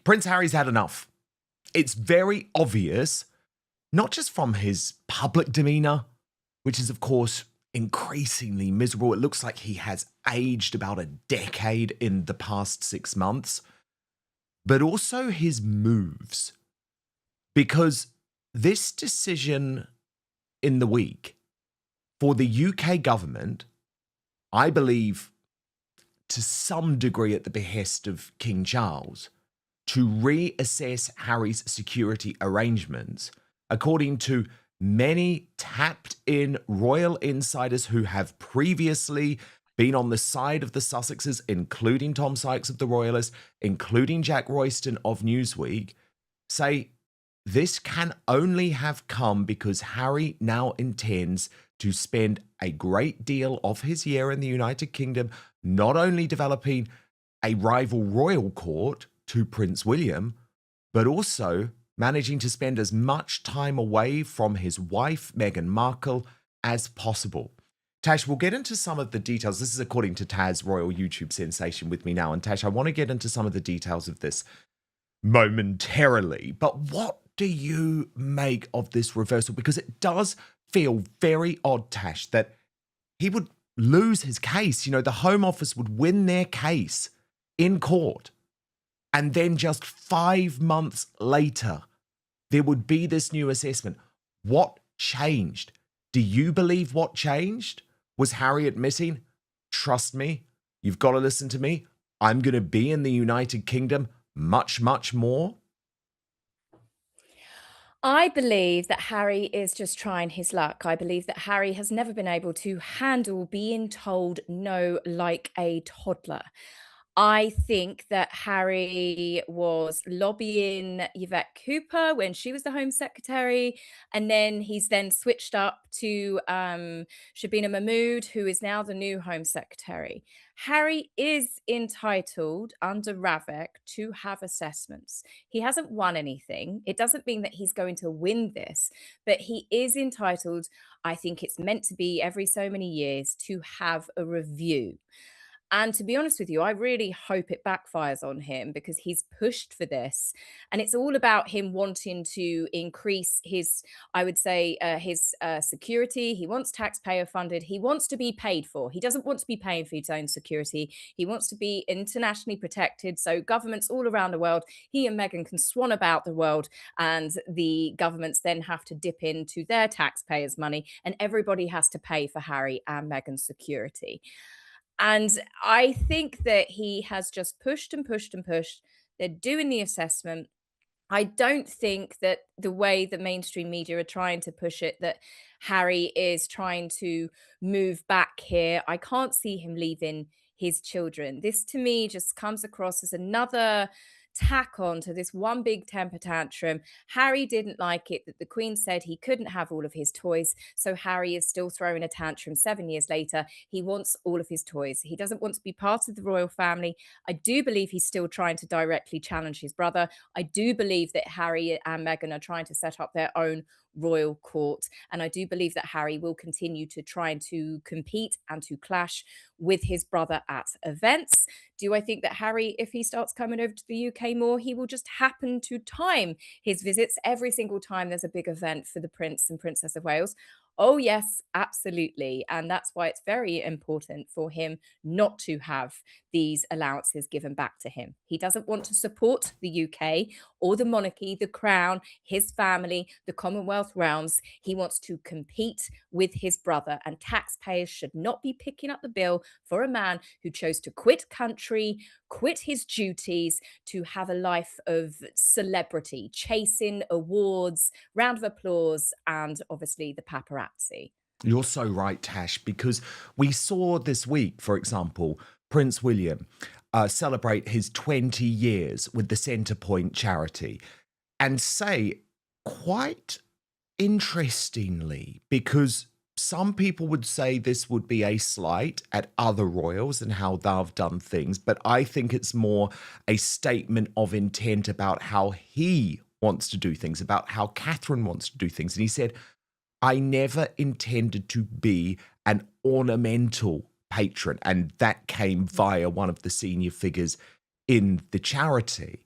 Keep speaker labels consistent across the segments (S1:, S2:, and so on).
S1: Prince Harry's had enough. It's very obvious, not just from his public demeanour, which is, of course, increasingly miserable. It looks like he has aged about a decade in the past 6 months, but also his moves. Because this decision in the week for the UK government, I believe to some degree at the behest of King Charles, to reassess Harry's security arrangements, according to many tapped-in royal insiders who have previously been on the side of the Sussexes, including Tom Sykes of the Royalists, including Jack Royston of Newsweek, say this can only have come because Harry now intends to spend a great deal of his year in the United Kingdom not only developing a rival royal court to Prince William, but also managing to spend as much time away from his wife, Meghan Markle, as possible. Tash, we'll get into some of the details. This is according to Taz, royal YouTube sensation, with me now. And Tash, I want to get into some of the details of this momentarily. But what do you make of this reversal? Because it does feel very odd, Tash, that he would lose his case. You know, the Home Office would win their case in court. And then just 5 months later, there would be this new assessment. What changed? Do you believe what changed? Was Harry admitting, trust me, you've got to listen to me. I'm going to be in the United Kingdom much, much more?
S2: I believe that Harry is just trying his luck. I believe that Harry has never been able to handle being told no like a toddler. I think that Harry was lobbying Yvette Cooper when she was the Home Secretary, and then he's then switched up to Shabina Mahmood, who is now the new Home Secretary. Harry is entitled under Ravek to have assessments. He hasn't won anything. It doesn't mean that he's going to win this, but he is entitled, I think it's meant to be every so many years, to have a review. And to be honest with you, I really hope it backfires on him because he's pushed for this. And it's all about him wanting to increase his, I would say, his security. He wants taxpayer funded. He wants to be paid for. He doesn't want to be paying for his own security. He wants to be internationally protected. So governments all around the world, he and Meghan can swan about the world, and the governments then have to dip into their taxpayers' money, and everybody has to pay for Harry and Meghan's security. And I think that he has just pushed and pushed and pushed. They're doing the assessment. I don't think that the way the mainstream media are trying to push it, that Harry is trying to move back here. I can't see him leaving his children. This to me just comes across as another tack on to this one big temper tantrum. Harry didn't like it that the Queen said he couldn't have all of his toys. So Harry is still throwing a tantrum 7 years later. He wants all of his toys. He doesn't want to be part of the royal family. I do believe he's still trying to directly challenge his brother. I do believe that Harry and Meghan are trying to set up their own royal court. And I do believe that Harry will continue to try to compete and to clash with his brother at events. Do I think that Harry, if he starts coming over to the UK more, he will just happen to time his visits every single time there's a big event for the Prince and Princess of Wales? Oh, yes, absolutely. And that's why it's very important for him not to have these allowances given back to him. He doesn't want to support the UK or the monarchy, the crown, his family, the Commonwealth realms. He wants to compete with his brother, and taxpayers should not be picking up the bill for a man who chose to quit country, quit his duties to have a life of celebrity, chasing awards, round of applause, and obviously the paparazzi.
S1: You're so right, Tash, because we saw this week, for example, Prince William celebrate his 20 years with the Centrepoint charity and say, quite interestingly, because some people would say this would be a slight at other royals and how they've done things, but I think it's more a statement of intent about how he wants to do things, about how Catherine wants to do things. And he said, I never intended to be an ornamental patron. And that came via one of the senior figures in the charity.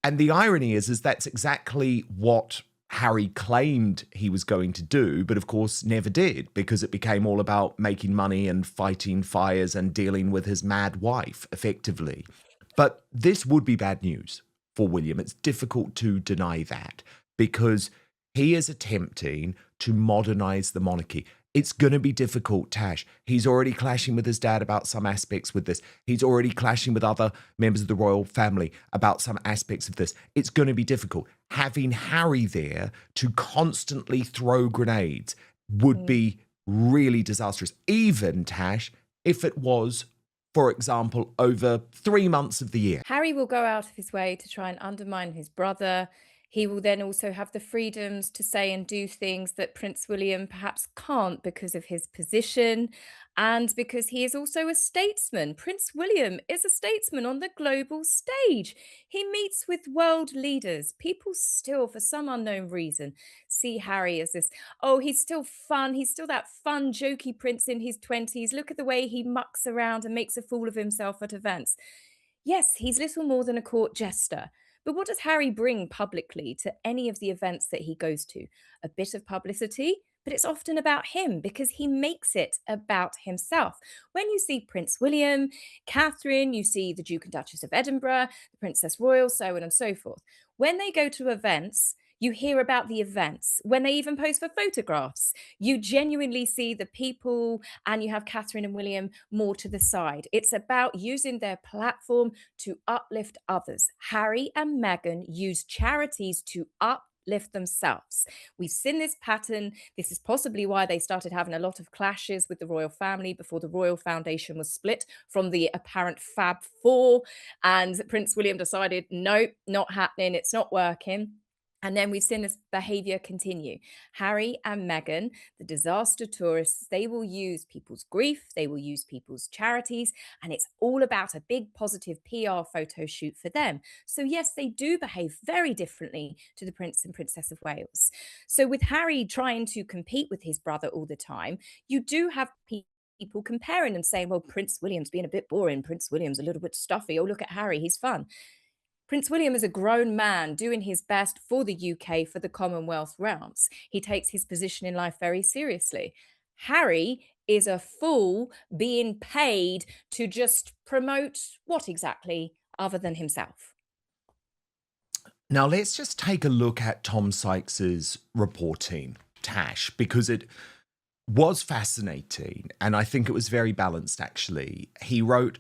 S1: And the irony is that's exactly what Harry claimed he was going to do, but of course never did, because it became all about making money and fighting fires and dealing with his mad wife, effectively. But this would be bad news for William. It's difficult to deny that, because he is attempting to modernize the monarchy. It's going to be difficult, Tash. He's already clashing with his dad about some aspects with this. He's already clashing with other members of the royal family about some aspects of this. It's going to be difficult. Having Harry there to constantly throw grenades would be really disastrous. Even, Tash, if it was, for example, over 3 months of the year.
S2: Harry will go out of his way to try and undermine his brother. He will then also have the freedoms to say and do things that Prince William perhaps can't because of his position and because he is also a statesman. Prince William is a statesman on the global stage. He meets with world leaders. People still, for some unknown reason, see Harry as this, oh, he's still fun. He's still that fun, jokey prince in his 20s. Look at the way he mucks around and makes a fool of himself at events. Yes, he's little more than a court jester. But what does Harry bring publicly to any of the events that he goes to? A bit of publicity, but it's often about him because he makes it about himself. When you see Prince William, Catherine, you see the Duke and Duchess of Edinburgh, the Princess Royal, so on and so forth. When they go to events, you hear about the events. When they even pose for photographs, you genuinely see the people, and you have Catherine and William more to the side. It's about using their platform to uplift others. Harry and Meghan use charities to uplift themselves. We've seen this pattern. This is possibly why they started having a lot of clashes with the royal family before the Royal Foundation was split from the apparent Fab Four. And Prince William decided, nope, not happening. It's not working. And then we've seen this behavior continue. Harry and Meghan, the disaster tourists, they will use people's grief, they will use people's charities, and it's all about a big positive PR photo shoot for them. So, yes, they do behave very differently to the Prince and Princess of Wales. So, with Harry trying to compete with his brother all the time, you do have people comparing and saying, well, Prince William's being a bit boring. Prince William's a little bit stuffy. Oh, look at Harry, he's fun. Prince William is a grown man doing his best for the UK, for the Commonwealth realms. He takes his position in life very seriously. Harry is a fool being paid to just promote what exactly other than himself?
S1: Now, let's just take a look at Tom Sykes's reporting, Tash, because it was fascinating and I think it was very balanced, actually. He wrote,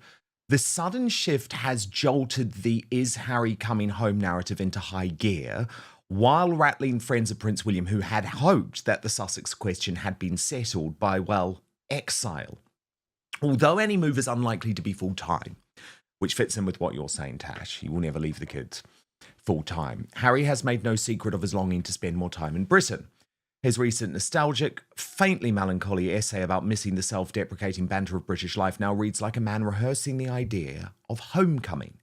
S1: the sudden shift has jolted the "is Harry coming home" narrative into high gear, while rattling friends of Prince William who had hoped that the Sussex question had been settled by, well, exile. Although any move is unlikely to be full-time, which fits in with what you're saying, Tash. He will never leave the kids full-time. Harry has made no secret of his longing to spend more time in Britain. His recent nostalgic, faintly melancholy essay about missing the self-deprecating banter of British life now reads like a man rehearsing the idea of homecoming.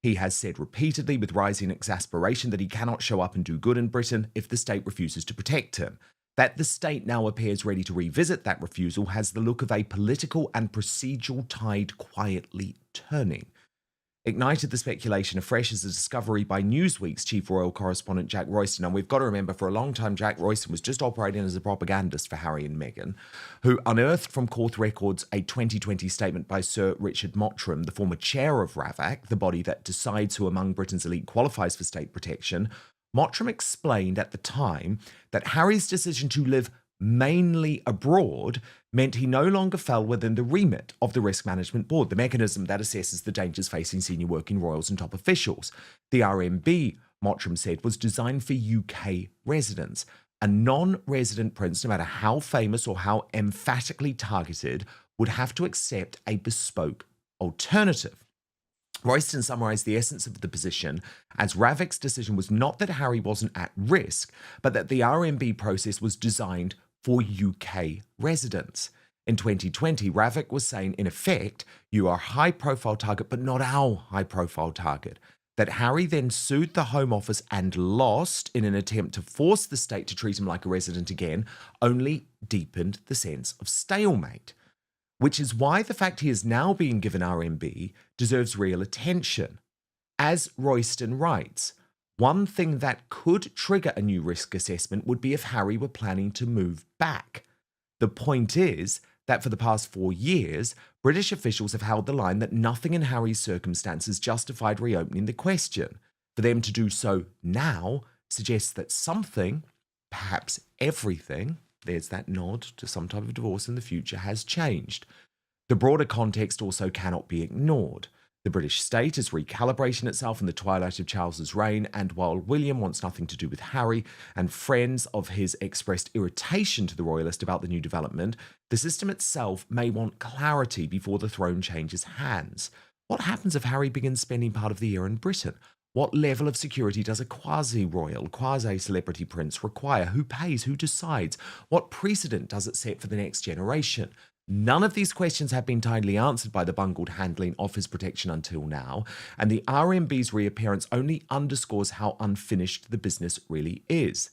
S1: He has said repeatedly with rising exasperation that he cannot show up and do good in Britain if the state refuses to protect him. That the state now appears ready to revisit that refusal has the look of a political and procedural tide quietly turning. Ignited the speculation afresh as a discovery by Newsweek's chief royal correspondent Jack Royston. And we've got to remember, for a long time, Jack Royston was just operating as a propagandist for Harry and Meghan, who unearthed from court records a 2020 statement by Sir Richard Mottram, the former chair of RAVAC, the body that decides who among Britain's elite qualifies for state protection. Mottram explained at the time that Harry's decision to live mainly abroad meant he no longer fell within the remit of the Risk Management Board, the mechanism that assesses the dangers facing senior working royals and top officials. The RMB, Mottram said, was designed for UK residents. A non-resident prince, no matter how famous or how emphatically targeted, would have to accept a bespoke alternative. Royston summarised the essence of the position as RAVAC's decision was not that Harry wasn't at risk, but that the RMB process was designed for UK residents. In 2020, RAVAC was saying, in effect, you are a high-profile target, but not our high-profile target. That Harry then sued the Home Office and lost in an attempt to force the state to treat him like a resident again only deepened the sense of stalemate. Which is why the fact he is now being given RMB deserves real attention. As Royston writes, One thing that could trigger a new risk assessment would be if Harry were planning to move back. The point is that for the past 4 years, British officials have held the line that nothing in Harry's circumstances justified reopening the question. For them to do so now suggests that something, perhaps everything, there's that nod to some type of divorce in the future, has changed. The broader context also cannot be ignored. The British state is recalibrating itself in the twilight of Charles's reign, and while William wants nothing to do with Harry, and friends of his expressed irritation to the royalist about the new development, the system itself may want clarity before the throne changes hands. What happens if Harry begins spending part of the year in Britain? What level of security does a quasi-royal, quasi-celebrity prince require? Who pays? Who decides? What precedent does it set for the next generation? None of these questions have been tidily answered by the bungled handling of his protection until now, and the RMB's reappearance only underscores how unfinished the business really is.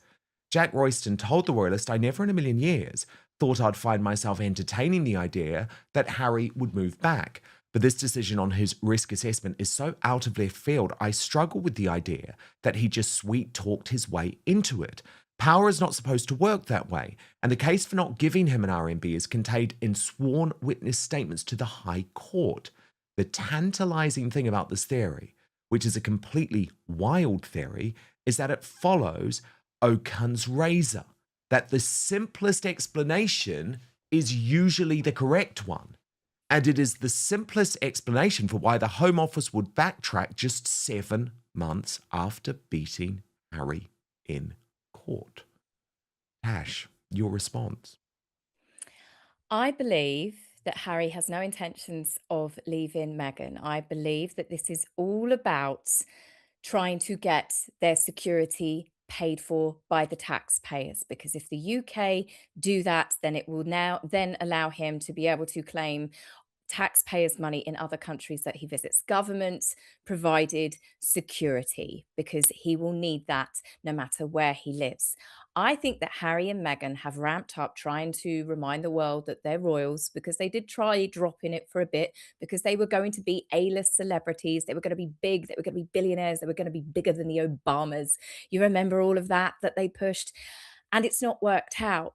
S1: Jack Royston told the royalist, "I never in a million years thought I'd find myself entertaining the idea that Harry would move back. But this decision on his risk assessment is so out of left field, I struggle with the idea that he just sweet-talked his way into it. Power is not supposed to work that way, and the case for not giving him an RMB is contained in sworn witness statements to the High Court. The tantalizing thing about this theory, which is a completely wild theory, is that it follows Oaken's razor, that the simplest explanation is usually the correct one. And it is the simplest explanation for why the Home Office would backtrack just 7 months after beating Harry in court. Tash, your response?
S2: I believe that Harry has no intentions of leaving Meghan. I believe that this is all about trying to get their security paid for by the taxpayers, because if the UK do that, then it will now then allow him to be able to claim taxpayers' money in other countries that he visits. Governments provided security, because he will need that no matter where he lives. I think that Harry and Meghan have ramped up trying to remind the world that they're royals, because they did try dropping it for a bit, because they were going to be A-list celebrities. They were going to be big. They were going to be billionaires. They were going to be bigger than the Obamas. You remember all of that they pushed? And it's not worked out.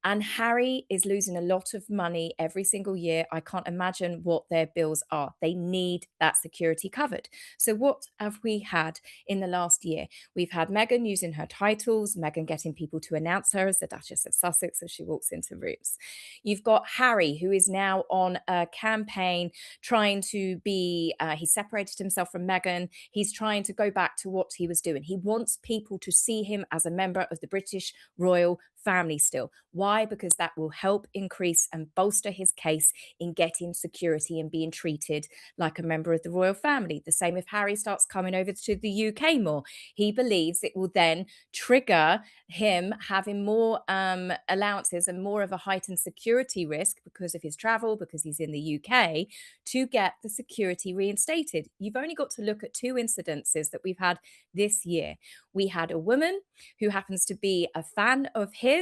S2: And Harry is losing a lot of money every single year. I can't imagine what their bills are. They need that security covered. So, what have we had in the last year? We've had Meghan using her titles, Meghan getting people to announce her as the Duchess of Sussex as she walks into rooms. You've got Harry, who is now on a campaign trying to be, he separated himself from Meghan. He's trying to go back to what he was doing. He wants people to see him as a member of the British royal family still. Why? Because that will help increase and bolster his case in getting security and being treated like a member of the royal family. The same if Harry starts coming over to the UK more. He believes it will then trigger him having more allowances and more of a heightened security risk because of his travel, because he's in the UK, to get the security reinstated. You've only got to look at 2 incidences that we've had this year. We had a woman who happens to be a fan of his,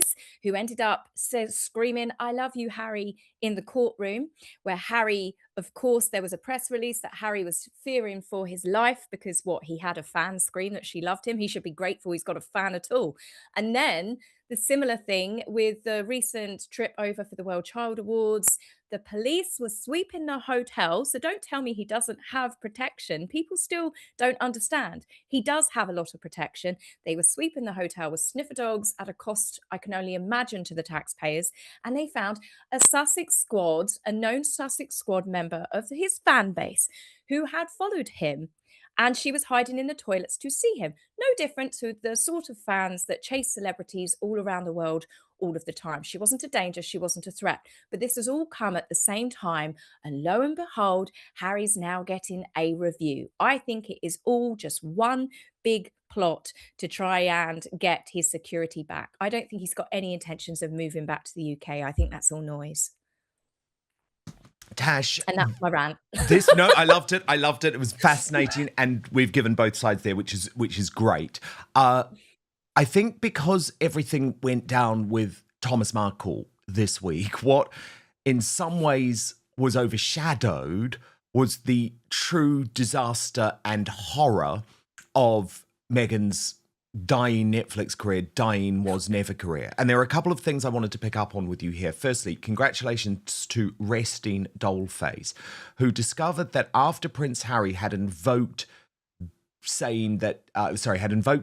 S2: who ended up screaming, "I love you, Harry," in the courtroom, where Harry, of course, there was a press release that Harry was fearing for his life because he had a fan scream that she loved him. He should be grateful he's got a fan at all. And then the similar thing with the recent trip over for the World Child Awards. The police were sweeping the hotel. So don't tell me he doesn't have protection. People still don't understand. He does have a lot of protection. They were sweeping the hotel with sniffer dogs at a cost I can only imagine to the taxpayers. And they found a known Sussex squad member of his fan base who had followed him. And she was hiding in the toilets to see him. No different to the sort of fans that chase celebrities all around the world all of the time. She wasn't a danger, she wasn't a threat. But this has all come at the same time. And lo and behold, Harry's now getting a review. I think it is all just one big plot to try and get his security back. I don't think he's got any intentions of moving back to the UK. I think that's all noise.
S1: Tash,
S2: And that's my rant.
S1: no, I loved it. I loved it. It was fascinating, and we've given both sides there, which is great. I think because everything went down with Thomas Markle this week, what in some ways was overshadowed was the true disaster and horror of Meghan's dying Netflix career, dying was never career. And there are a couple of things I wanted to pick up on with you here. Firstly, congratulations to Resting Dollface, who discovered that after Prince Harry had invoked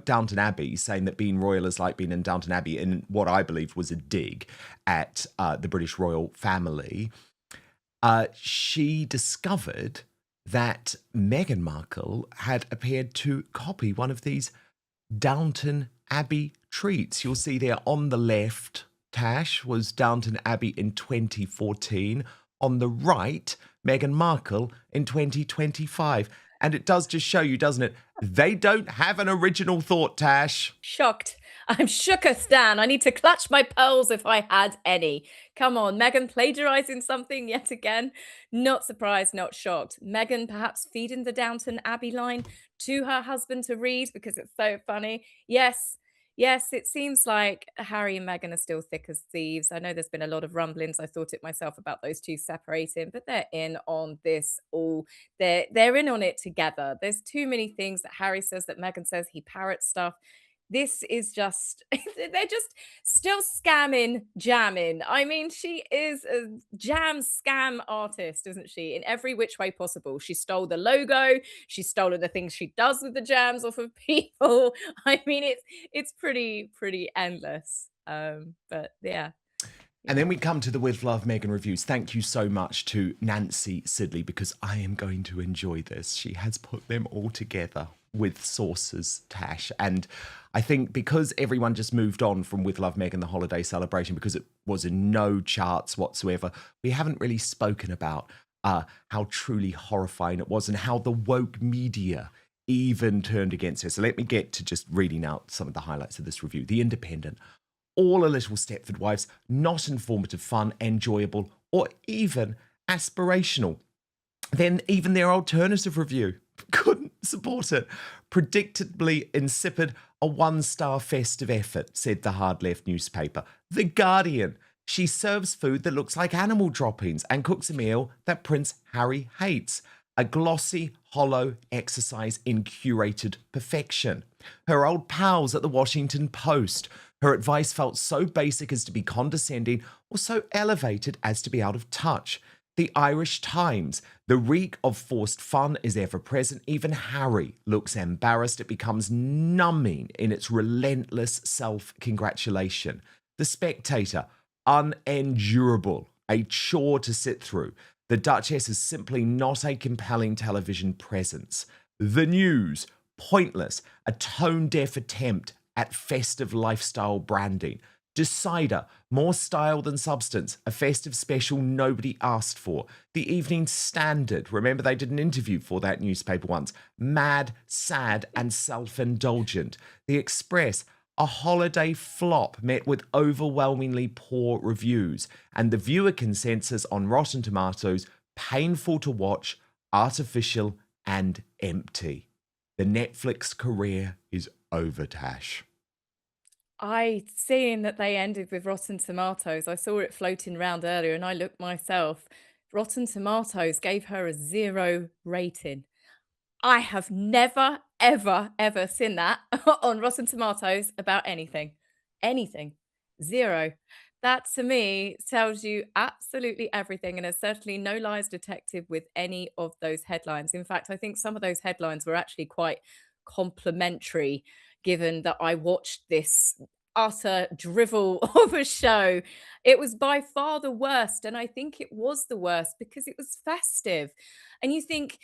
S1: Downton Abbey, saying that being royal is like being in Downton Abbey, in what I believed was a dig at the British royal family, she discovered that Meghan Markle had appeared to copy one of these Downton Abbey treats. You'll see there on the left, Tash, was Downton Abbey in 2014. On the right, Meghan Markle in 2025. And it does just show you, doesn't it? They don't have an original thought, Tash.
S2: Shocked. I'm shooketh, Dan. I need to clutch my pearls if I had any. Come on, Meghan plagiarising something yet again? Not surprised, not shocked. Meghan perhaps feeding the Downton Abbey line to her husband to read because it's so funny. Yes, it seems like Harry and Meghan are still thick as thieves. I know there's been a lot of rumblings. I thought it myself about those two separating, but they're in on this all. They're in on it together. There's too many things that Harry says that Meghan says. He parrots stuff. This is just, they're just still scamming, jamming. I mean, she is a jam scam artist, isn't she? In every which way possible. She stole the logo. She's stolen the things she does with the jams off of people. I mean, it's pretty endless. But yeah.
S1: And then we come to the With Love Meghan reviews. Thank you so much to Nancy Sidley, because I am going to enjoy this. She has put them all together with sources, Tash. And I think because everyone just moved on from With Love Meghan, the holiday celebration, because it was in no charts whatsoever, we haven't really spoken about how truly horrifying it was and how the woke media even turned against her. So let me get to just reading out some of the highlights of this review. The Independent. All a little Stepford Wives, not informative, fun, enjoyable, or even aspirational. Then even their alternative review couldn't support it. Predictably insipid, a one-star festive effort, said the hard left newspaper. The Guardian. She serves food that looks like animal droppings and cooks a meal that Prince Harry hates. A glossy, hollow exercise in curated perfection. Her old pals at the Washington Post. Her advice felt so basic as to be condescending or so elevated as to be out of touch. The Irish Times. The reek of forced fun is ever present. Even Harry looks embarrassed. It becomes numbing in its relentless self-congratulation. The Spectator. Unendurable. A chore to sit through. The Duchess is simply not a compelling television presence. The News. Pointless. A tone-deaf attempt at festive lifestyle branding. Decider, more style than substance, a festive special nobody asked for. The Evening Standard, remember they did an interview for that newspaper once. Mad, sad, and self-indulgent. The Express, a holiday flop met with overwhelmingly poor reviews. And the viewer consensus on Rotten Tomatoes, painful to watch, artificial, and empty. The Netflix career is over, Tash.
S2: I seen that they ended with Rotten Tomatoes. I saw it floating around earlier and I looked myself. Rotten Tomatoes gave her a 0 rating. I have never, ever seen that on Rotten Tomatoes about anything. Anything. 0. That to me tells you absolutely everything, and there's certainly no lies detected with any of those headlines. In fact, I think some of those headlines were actually quite complimentary, given that I watched this utter drivel of a show. It was by far the worst, and I think it was the worst because it was festive. And you think,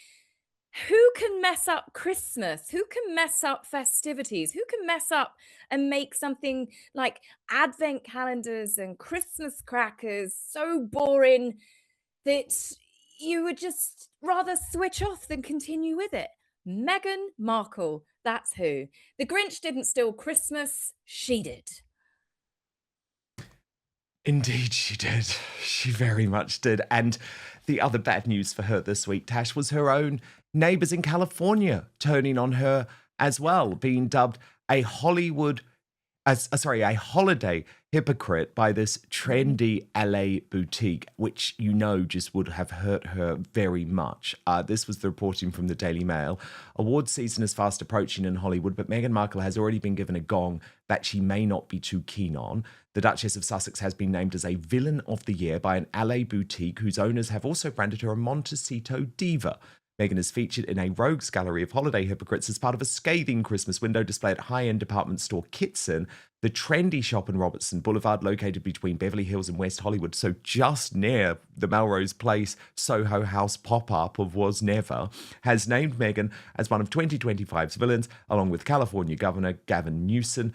S2: who can mess up Christmas? Who can mess up festivities? Who can mess up and make something like advent calendars and Christmas crackers so boring that you would just rather switch off than continue with it? Meghan Markle, that's who. The Grinch didn't steal Christmas, she did.
S1: Indeed, she did. She very much did. And the other bad news for her this week, Tash, was her own neighbours in California turning on her as well, being dubbed a holiday hypocrite by this trendy LA boutique, which just would have hurt her very much. This was the reporting from the Daily Mail. Awards season is fast approaching in Hollywood, but Meghan Markle has already been given a gong that she may not be too keen on. The Duchess of Sussex has been named as a Villain of the Year by an LA boutique whose owners have also branded her a Montecito diva. Meghan is featured in a rogues gallery of holiday hypocrites as part of a scathing Christmas window display at high-end department store Kitson, the trendy shop in Robertson Boulevard, located between Beverly Hills and West Hollywood, so just near the Melrose Place Soho House pop-up of Was Never, has named Meghan as one of 2025's villains, along with California Governor Gavin Newsom,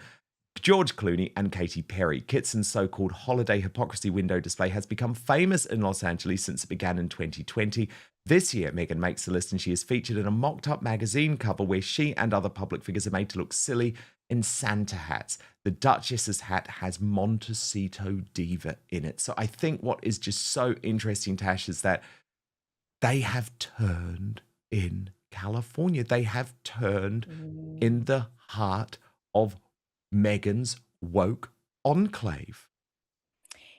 S1: George Clooney and Katy Perry. Kitson's so-called holiday hypocrisy window display has become famous in Los Angeles since it began in 2020. This year, Meghan makes the list and she is featured in a mocked-up magazine cover where she and other public figures are made to look silly in Santa hats. The Duchess's hat has Montecito Diva in it. So I think what is just so interesting, Tash, is that they have turned in California. They have turned in the heart of Meghan's woke enclave.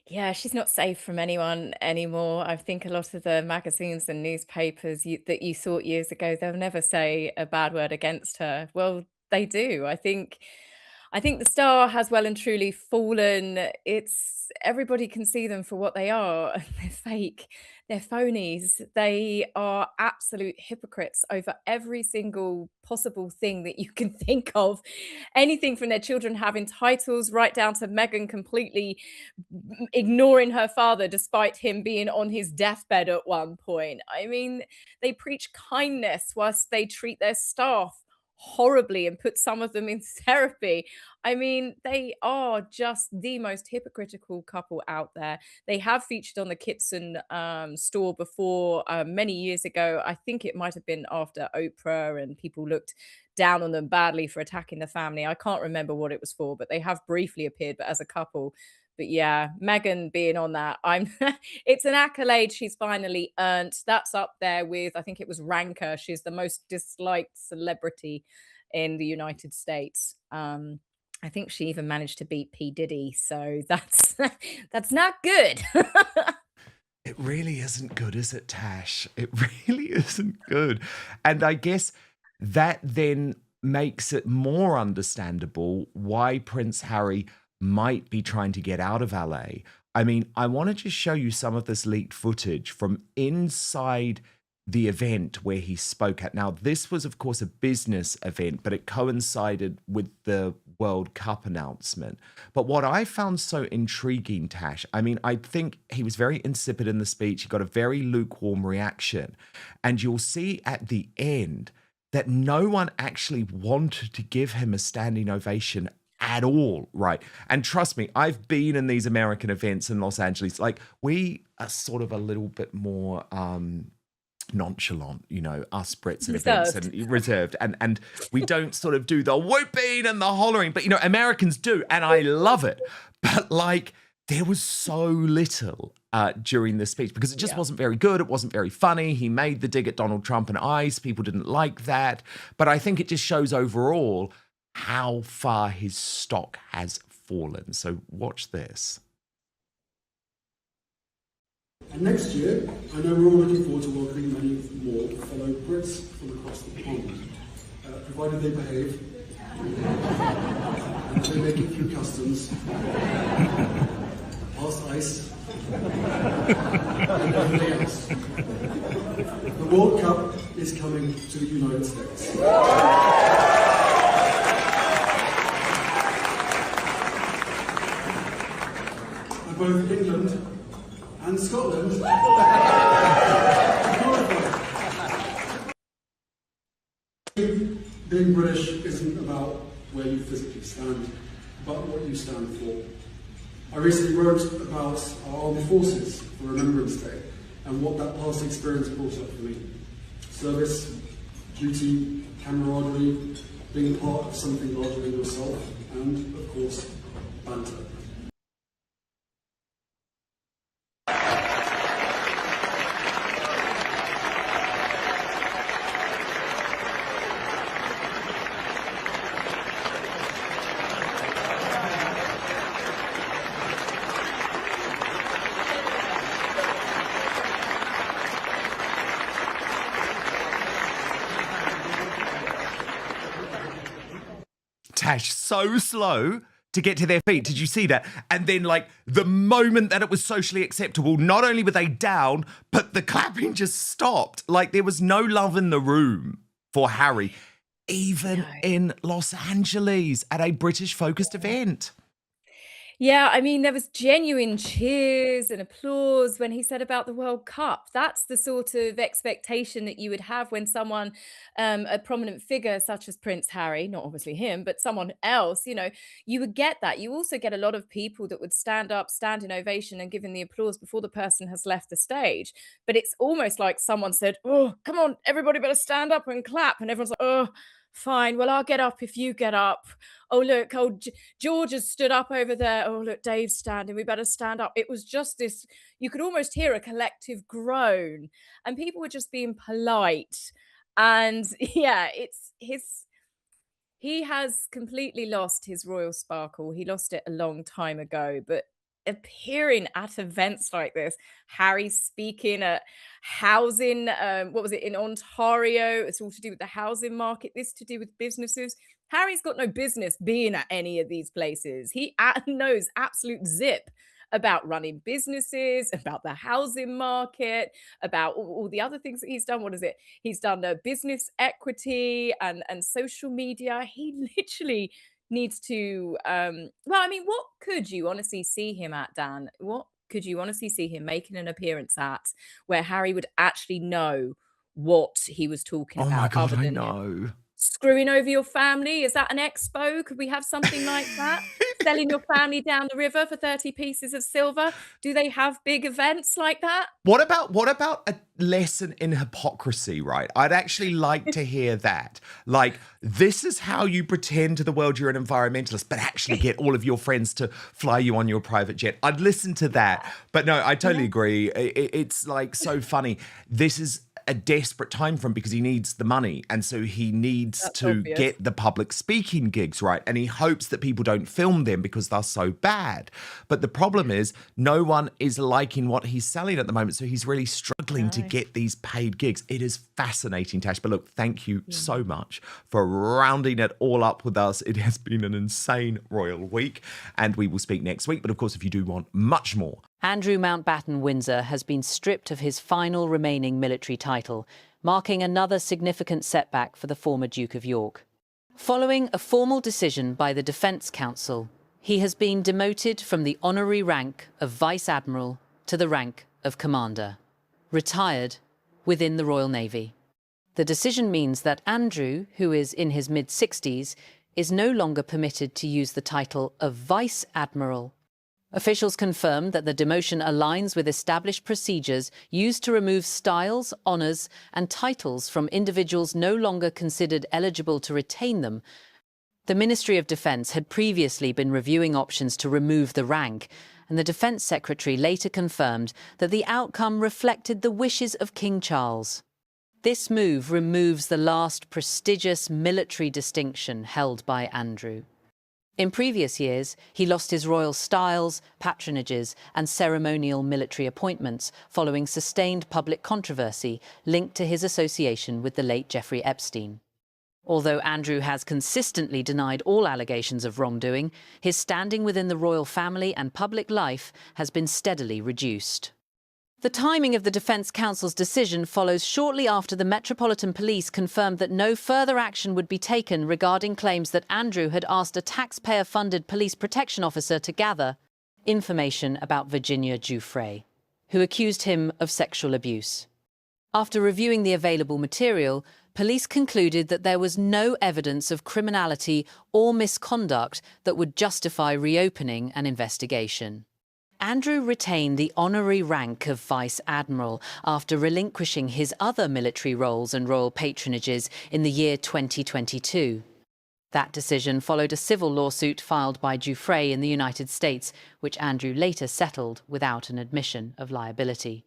S2: Yeah, she's not safe from anyone anymore. I think a lot of the magazines and newspapers that you thought years ago, they'll never say a bad word against her. Well, they do. I think the star has well and truly fallen. It's everybody can see them for what they are. They're fake. They're phonies. They are absolute hypocrites over every single possible thing that you can think of. Anything from their children having titles right down to Meghan completely ignoring her father despite him being on his deathbed at one point. I mean, they preach kindness whilst they treat their staff horribly and put some of them in therapy. I mean, they are just the most hypocritical couple out there. They have featured on the Kitson store before many years ago. I think it might have been after Oprah and people looked down on them badly for attacking the family. I can't remember what it was for, but they have briefly appeared, but as a couple. But yeah, Meghan being on that, it's an accolade she's finally earned. That's up there with, I think it was Ranker. She's the most disliked celebrity in the United States. I think she even managed to beat P. Diddy. So that's that's not good.
S1: It really isn't good, is it, Tash? It really isn't good. And I guess that then makes it more understandable why Prince Harry might be trying to get out of LA. I mean, I want to just show you some of this leaked footage from inside the event where he spoke at. Now, this was, of course, a business event, but it coincided with the World Cup announcement. But what I found so intriguing, Tash, I mean, I think he was very insipid in the speech. He got a very lukewarm reaction. And you'll see at the end that no one actually wanted to give him a standing ovation at all, right? And trust me, I've been in these American events in Los Angeles. Like, we are sort of a little bit more nonchalant, us Brits at events, and reserved, and we don't sort of do the whooping and the hollering, but Americans do, and I love it. But like, there was so little during the speech because it just wasn't very good. It wasn't very funny. He made the dig at Donald Trump and ICE. People didn't like that. But I think it just shows overall how far his stock has fallen. So watch this.
S3: And next year, I know we're all looking forward to welcoming many more fellow Brits from across the pond, provided they behave and they make it through customs, past ICE, and everything else. The World Cup is coming to the United States. Both England and Scotland. Being British isn't about where you physically stand, but what you stand for. I recently wrote about our armed forces for Remembrance Day and what that past experience brought up for me. Service, duty, camaraderie, being part of something larger than yourself, and, of course, banter.
S1: Tash, so slow to get to their feet. Did you see that? And then, like, the moment that it was socially acceptable, not only were they down, but the clapping just stopped. Like, there was no love in the room for Harry, even in Los Angeles at a British-focused event.
S2: Yeah, I mean, there was genuine cheers and applause when he said about the World Cup. That's the sort of expectation that you would have when someone, a prominent figure such as Prince Harry, not obviously him, but someone else, you would get that. You also get a lot of people that would stand up, stand in ovation and giving the applause before the person has left the stage. But it's almost like someone said, "Oh, come on, everybody better stand up and clap." And everyone's like, "Oh, fine. Well, I'll get up if you get up. Oh, look, George has stood up over there. Oh, look, Dave's standing. We better stand up." It was just this, you could almost hear a collective groan, and people were just being polite. And yeah, he has completely lost his royal sparkle. He lost it a long time ago, but appearing at events like this, Harry speaking at housing, what was it, in Ontario? It's all to do with the housing market, this to do with businesses. Harry's got no business being at any of these places. He knows absolute zip about running businesses, about the housing market, about all the other things that he's done. What is it? He's done business equity and social media. He literally needs to, well, I mean, what could you honestly see him at, Dan? What could you honestly see him making an appearance at where Harry would actually know what he was talking
S1: Oh my
S2: about,
S1: God,
S2: other
S1: I
S2: than
S1: know.
S2: screwing over your family? Is that an expo? Could we have something like that? Selling your family down the river for 30 pieces of silver? Do they have big events like that?
S1: What about a lesson in hypocrisy, right? I'd actually like to hear that. Like, this is how you pretend to the world you're an environmentalist, but actually get all of your friends to fly you on your private jet. I'd listen to that. But no, I totally agree. It's like so funny. This is a desperate time for him because he needs the money. And so he needs
S2: That's
S1: to
S2: obvious.
S1: get the public speaking gigs, right? And he hopes that people don't film them because they're so bad. But the problem is no one is liking what he's selling at the moment. So he's really struggling to
S2: No.
S1: get these paid gigs. It is fascinating, Tash. But look, thank you so much for rounding it all up with us. It has been an insane royal week, and we will speak next week. But of course, if you do want much more,
S4: Andrew Mountbatten Windsor has been stripped of his final remaining military title, marking another significant setback for the former Duke of York. Following a formal decision by the Defence Council, he has been demoted from the honorary rank of Vice Admiral to the rank of Commander, retired within the Royal Navy. The decision means that Andrew, who is in his mid-60s, is no longer permitted to use the title of Vice Admiral. Officials confirmed that the demotion aligns with established procedures used to remove styles, honours and titles from individuals no longer considered eligible to retain them. The Ministry of Defence had previously been reviewing options to remove the rank, and the Defence Secretary later confirmed that the outcome reflected the wishes of King Charles. This move removes the last prestigious military distinction held by Andrew. In previous years, he lost his royal styles, patronages and ceremonial military appointments following sustained public controversy linked to his association with the late Jeffrey Epstein. Although Andrew has consistently denied all allegations of wrongdoing, his standing within the royal family and public life has been steadily reduced. The timing of the Defence Council's decision follows shortly after the Metropolitan Police confirmed that no further action would be taken regarding claims that Andrew had asked a taxpayer-funded police protection officer to gather information about Virginia Giuffre, who accused him of sexual abuse. After reviewing the available material, police concluded that there was no evidence of criminality or misconduct that would justify reopening an investigation. Andrew retained the honorary rank of Vice Admiral after relinquishing his other military roles and royal patronages in the year 2022. That decision followed a civil lawsuit filed by Giuffre in the United States, which Andrew later settled without an admission of liability.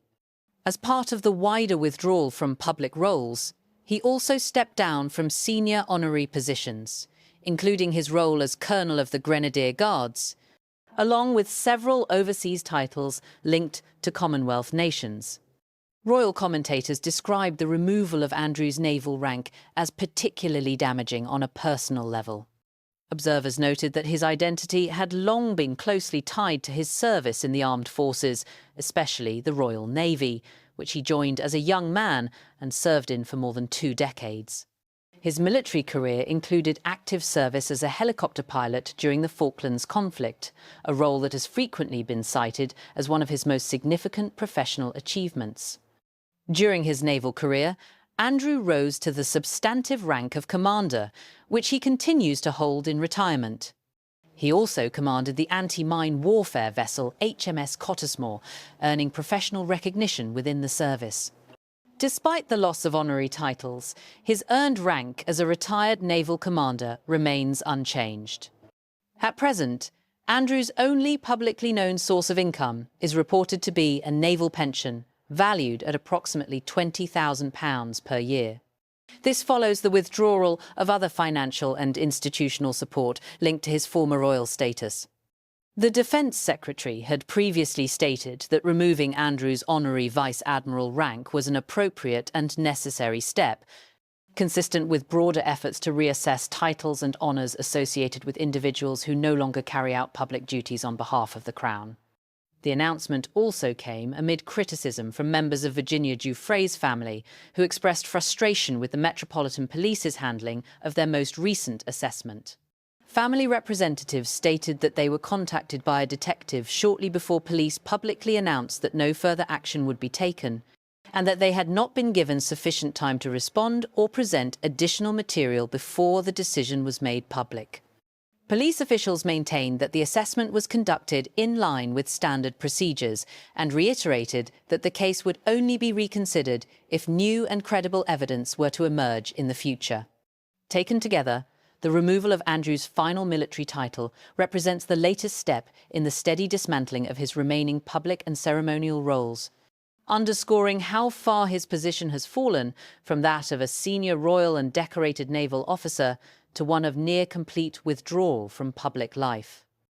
S4: As part of the wider withdrawal from public roles, he also stepped down from senior honorary positions, including his role as Colonel of the Grenadier Guards, along with several overseas titles linked to Commonwealth nations. Royal commentators described the removal of Andrew's naval rank as particularly damaging on a personal level. Observers noted that his identity had long been closely tied to his service in the armed forces, especially the Royal Navy, which he joined as a young man and served in for more than 2 decades. His military career included active service as a helicopter pilot during the Falklands conflict, a role that has frequently been cited as one of his most significant professional achievements. During his naval career, Andrew rose to the substantive rank of commander, which he continues to hold in retirement. He also commanded the anti-mine warfare vessel HMS Cottesmore, earning professional recognition within the service. Despite the loss of honorary titles, his earned rank as a retired naval commander remains unchanged. At present, Andrew's only publicly known source of income is reported to be a naval pension, valued at approximately £20,000 per year. This follows the withdrawal of other financial and institutional support linked to his former royal status. The Defence Secretary had previously stated that removing Andrew's honorary Vice Admiral rank was an appropriate and necessary step, consistent with broader efforts to reassess titles and honours associated with individuals who no longer carry out public duties on behalf of the Crown. The announcement also came amid criticism from members of Virginia Giuffre's family, who expressed frustration with the Metropolitan Police's handling of their most recent assessment. Family representatives stated that they were contacted by a detective shortly before police publicly announced that no further action would be taken, and that they had not been given sufficient time to respond or present additional material before the decision was made public. Police officials maintained that the assessment was conducted in line with standard procedures and reiterated that the case would only be reconsidered if new and credible evidence were to emerge in the future. Taken together, the removal of Andrew's final military title represents the latest step in the steady dismantling of his remaining public and ceremonial roles, underscoring how far his position has fallen from that of a senior royal and decorated naval officer to one of near-complete withdrawal from public life.